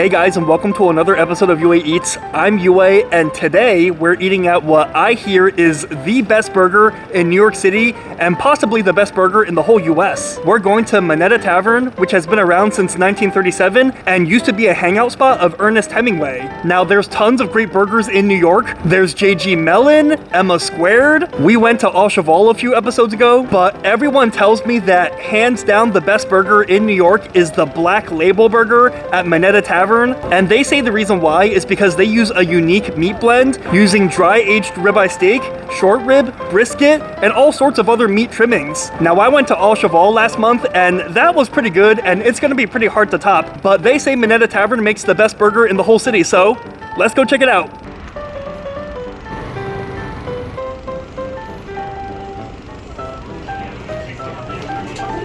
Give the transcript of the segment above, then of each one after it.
Hey guys, and welcome to another episode of UA Eats. I'm UA, and today we're eating at what I hear is the best burger in New York City and possibly the best burger in the whole US. We're going to Minetta Tavern, which has been around since 1937 and used to be a hangout spot of Ernest Hemingway. Now, there's tons of great burgers in New York. There's JG Melon, Emma Squared. We went to Au Cheval a few episodes ago, but everyone tells me that hands down the best burger in New York is the Black Label Burger at Minetta Tavern. And they say the reason why is because they use a unique meat blend using dry-aged ribeye steak, short rib, brisket, and all sorts of other meat trimmings. Now, I went to Au Cheval last month, and that was pretty good, and it's gonna be pretty hard to top, but they say Minetta Tavern makes the best burger in the whole city, so let's go check it out.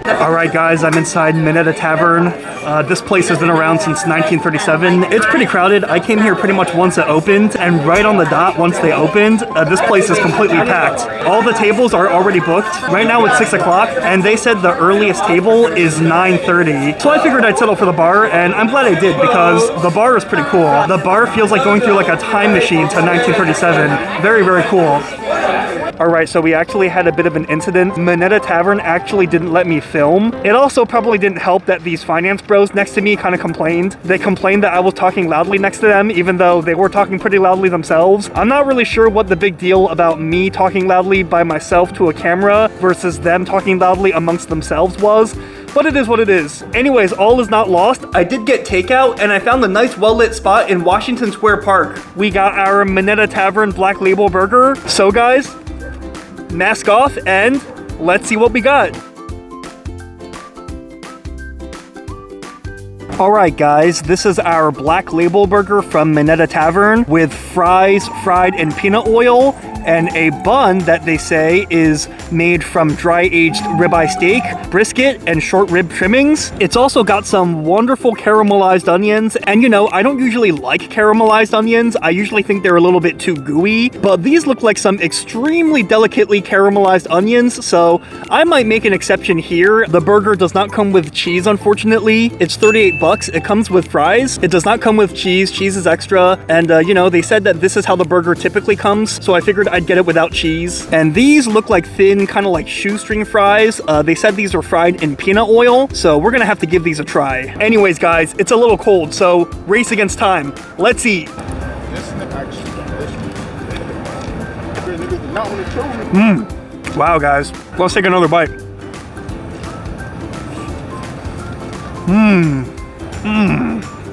Alright guys, I'm inside Minetta Tavern. This place has been around since 1937. It's pretty crowded. I came here pretty much once it opened, and right on the dot once they opened, this place is completely packed. All the tables are already booked. Right now it's 6 o'clock, and they said the earliest table is 9:30. So I figured I'd settle for the bar, and I'm glad I did because the bar is pretty cool. The bar feels like going through like a time machine to 1937. Very, very cool. Alright, so we actually had a bit of an incident. Minetta Tavern actually didn't let me film. It also probably didn't help that these finance bros next to me kind of complained. They complained that I was talking loudly next to them, even though they were talking pretty loudly themselves. I'm not really sure what the big deal about me talking loudly by myself to a camera versus them talking loudly amongst themselves was, but it is what it is. Anyways, all is not lost. I did get takeout, and I found a nice well-lit spot in Washington Square Park. We got our Minetta Tavern Black Label Burger. So guys, mask off and let's see what we got. Alright guys, this is our Black Label Burger from Minetta Tavern with fries fried in peanut oil and a bun that they say is made from dry-aged ribeye steak, brisket, and short rib trimmings. It's also got some wonderful caramelized onions, and you know, I don't usually like caramelized onions. I usually think they're a little bit too gooey, but these look like some extremely delicately caramelized onions, so I might make an exception here. The burger does not come with cheese, unfortunately. It's 38 bucks. It comes with fries. It does not come with cheese. Cheese is extra, and you know, they said that this is how the burger typically comes, so I figured I'd get it without cheese. And these look like thin, kind of like shoestring fries. They said these are fried in peanut oil, so we're gonna have to give these a try. Anyways, guys, it's a little cold, so race against time. Let's eat. Wow, guys. Let's take another bite.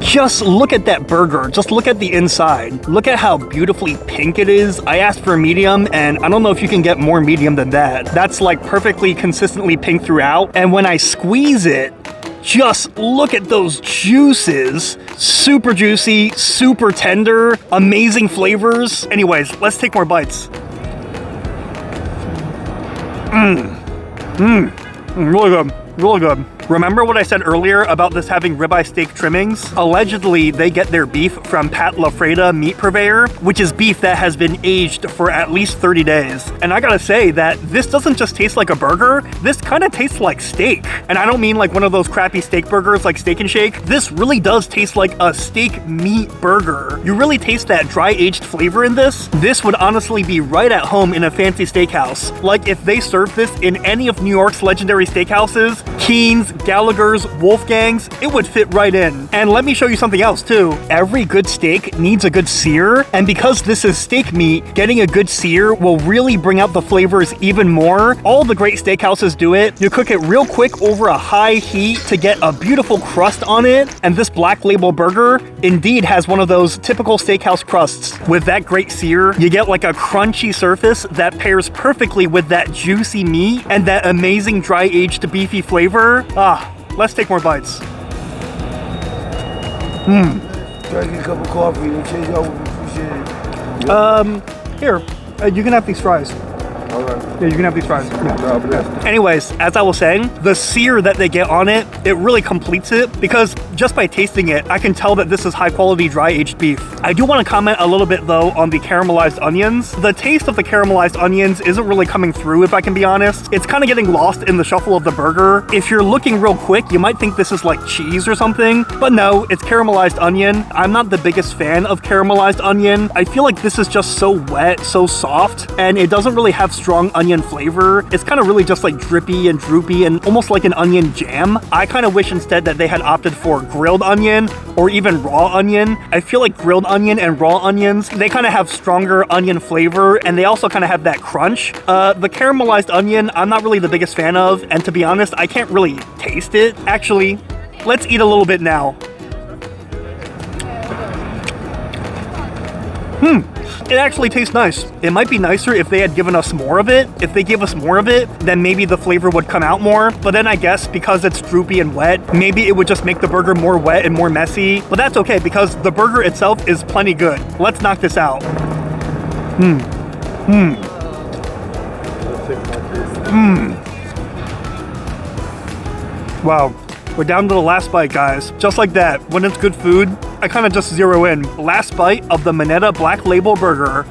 Just look at that burger. Just look at the inside. Look at how beautifully pink it is. I asked for medium, and I don't know if you can get more medium than that. That's like perfectly consistently pink throughout. And when I squeeze it, just look at those juices. Super juicy, super tender, amazing flavors. Anyways, let's take more bites. Really good. Really good. Remember what I said earlier about this having ribeye steak trimmings? Allegedly, they get their beef from Pat LaFrieda meat purveyor, which is beef that has been aged for at least 30 days. And I gotta say that this doesn't just taste like a burger, this kind of tastes like steak. And I don't mean like one of those crappy steak burgers like Steak and Shake. This really does taste like a steak meat burger. You really taste that dry-aged flavor in this. This would honestly be right at home in a fancy steakhouse. Like if they served this in any of New York's legendary steakhouses, Keen's, Gallagher's, Wolfgang's, it would fit right in. And let me show you something else too. Every good steak needs a good sear, and because this is steak meat, getting a good sear will really bring out the flavors even more. All the great steakhouses do it. You cook it real quick over a high heat to get a beautiful crust on it, and this Black Label Burger indeed has one of those typical steakhouse crusts. With that great sear, you get like a crunchy surface that pairs perfectly with that juicy meat and that amazing dry-aged beefy flavor. Let's take more bites. Try to get a cup of coffee and change out would appreciate it. Here, you can have these fries. Alright. Yeah, you can have these fries. Yeah. Anyways, as I was saying, the sear that they get on it, it really completes it because just by tasting it, I can tell that this is high quality dry aged beef. I do want to comment a little bit though on the caramelized onions. The taste of the caramelized onions isn't really coming through, if I can be honest. It's kind of getting lost in the shuffle of the burger. If you're looking real quick, you might think this is like cheese or something, but no, it's caramelized onion. I'm not the biggest fan of caramelized onion. I feel like this is just so wet, so soft, and it doesn't really have strong onion flavor. It's kind of really just like drippy and droopy and almost like an onion jam. I kind of wish instead that they had opted for grilled onion or even raw onion. I feel like grilled onion and raw onions, they kind of have stronger onion flavor, and they also kind of have that crunch. The caramelized onion, I'm not really the biggest fan of, and to be honest, I can't really taste it. Actually, let's eat a little bit now. It actually tastes nice. It might be nicer if they had given us more of it. If they gave us more of it, then maybe the flavor would come out more. But then I guess because it's droopy and wet, maybe it would just make the burger more wet and more messy. But that's okay because the burger itself is plenty good. Let's knock this out. Wow. We're down to the last bite, guys. Just like that, when it's good food, I kind of just zero in. Last bite of the Minetta Black Label Burger.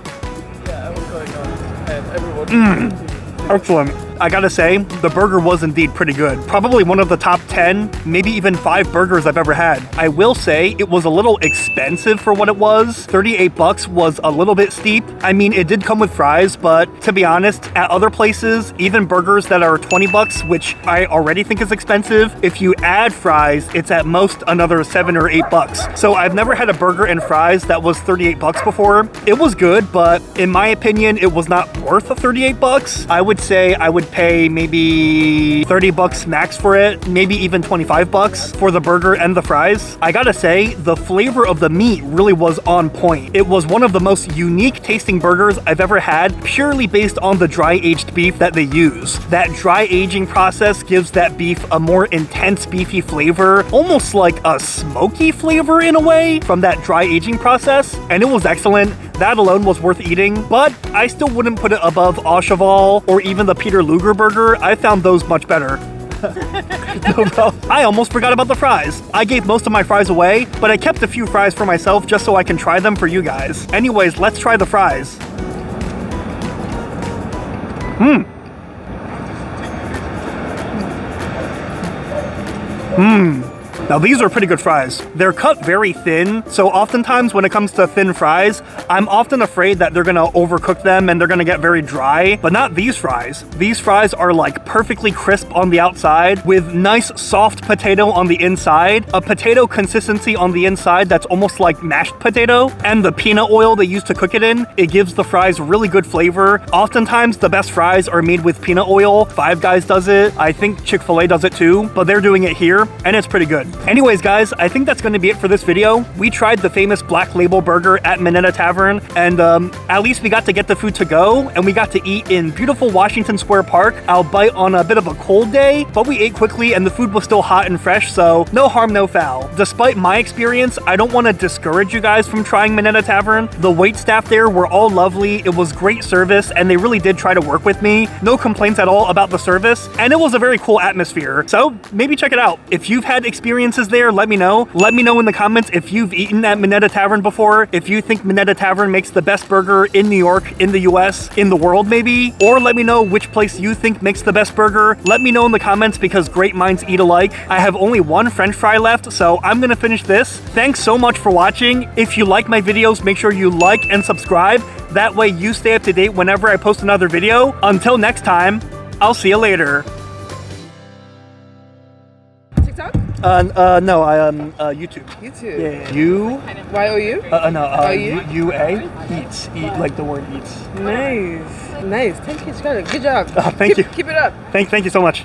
Yeah, I was going on, and everyone. Excellent. I gotta say, the burger was indeed pretty good. Probably one of the top 10, maybe even 5 burgers I've ever had. I will say it was a little expensive for what it was. 38 bucks was a little bit steep. I mean, it did come with fries, but to be honest, at other places, even burgers that are 20 bucks, which I already think is expensive, if you add fries, it's at most another 7 or 8 bucks. So I've never had a burger and fries that was 38 bucks before. It was good, but in my opinion, it was not worth 38 bucks. I would say I would pay maybe 30 bucks max for it, maybe even 25 bucks for the burger and the fries. I gotta say, the flavor of the meat really was on point. It was one of the most unique tasting burgers I've ever had, purely based on the dry aged beef that they use. That dry aging process gives that beef a more intense beefy flavor, almost like a smoky flavor in a way from that dry aging process, and it was excellent. That alone was worth eating, but I still wouldn't put it above Au Cheval or even the Peter Luger burger. I found those much better. I almost forgot about the fries. I gave most of my fries away, but I kept a few fries for myself just so I can try them for you guys. Anyways, let's try the fries. Now these are pretty good fries. They're cut very thin, so oftentimes when it comes to thin fries, I'm often afraid that they're gonna overcook them and they're gonna get very dry, but not these fries. These fries are like perfectly crisp on the outside with nice soft potato on the inside, a potato consistency on the inside that's almost like mashed potato, and the peanut oil they use to cook it in, it gives the fries really good flavor. Oftentimes the best fries are made with peanut oil. Five Guys does it. I think Chick-fil-A does it too, but they're doing it here and it's pretty good. Anyways, guys, I think that's going to be it for this video. We tried the famous Black Label Burger at Minetta Tavern, and at least we got to get the food to go, and we got to eat in beautiful Washington Square Park, albeit on a bit of a cold day, but we ate quickly and the food was still hot and fresh, so no harm, no foul. Despite my experience, I don't want to discourage you guys from trying Minetta Tavern. The wait staff there were all lovely, it was great service, and they really did try to work with me. No complaints at all about the service, and it was a very cool atmosphere, so maybe check it out. If you've had experiences there, let me know. Let me know in the comments if you've eaten at Minetta Tavern before, if you think Minetta Tavern makes the best burger in New York, in the US, in the world maybe, or let me know which place you think makes the best burger. Let me know in the comments because great minds eat alike. I have only one French fry left, so I'm gonna finish this. Thanks so much for watching. If you like my videos, make sure you like and subscribe. That way you stay up to date whenever I post another video. Until next time, I'll see you later. TikTok? No, YouTube. YouTube. Yeah. You? Y-O-U? No, you? U-A? Eats. Eat, like the word eats. Nice. Nice. Thank you, Scarlett. Good job. Thank you. Keep it up. Thank you so much.